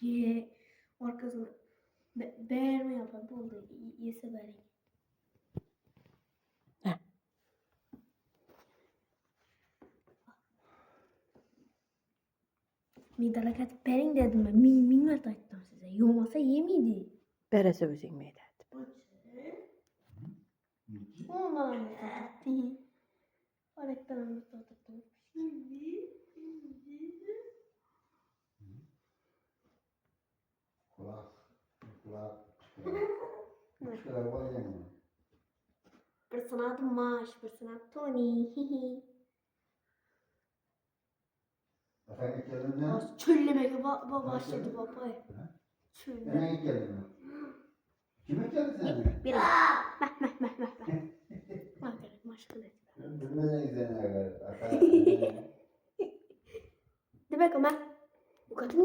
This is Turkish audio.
Ye. Arkasını beğenme yapar. Bu oldu. Yese verin. Midalakat berin dedim ben. Minnet ettim size. Yomasa yemiydi. Berese özün meydet. Ondan anlattım. Öğretmen anlattım. Şimdi. Kulak. Kuşlar var ya mı? Personato Mash, personato Tony. Efendim ilk geldin mi? Çöllemeye başladı baba. Çölleme. Ben ilk geldim mi? Kime geldin sen? Bir Bak maşkul et. Bilmeden güzel. Demek ama bu kadın niye?